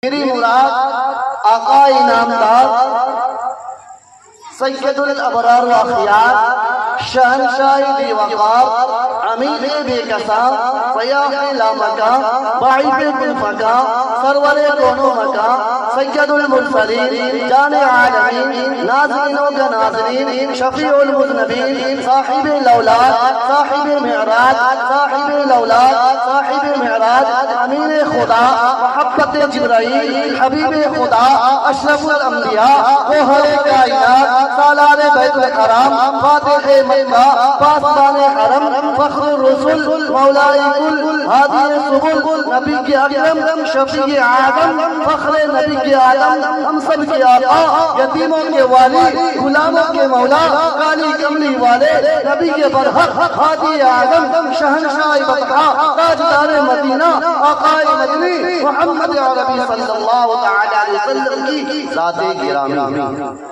میری مراد آقا انعامدار سید الابرار و اخیار شہنشاہ بی وقار امیر بے کسا سیاح لامکا باعث کل فکا سرور کونو مکا سید المرسلین جان عالمین ناظرینوں کا ناظرین شفیع المذنبین صاحب لولاد صاحب معراج صاحب لولاد صاحب معراج امین خدا محبت جبرائیل حبیب خدا اشرف الانبیاء گوہر کائنات سالار بیت الحرام فاتح مکہ پاسبان حرم فخر الرسل مولا کل ہادی سبل نبی کے اکرم شفیع آدم فخر نبی کے آدم ہم سب کے آقا یتیموں کے والی غلاموں کے مولا کالی کملی والے نبی کے برحق ہادی آدم شہنشاہ بطحا تاجدار مدینہ آقا مدنی محمد عربی صلی اللہ علیہ وسلم کی ذات گرامی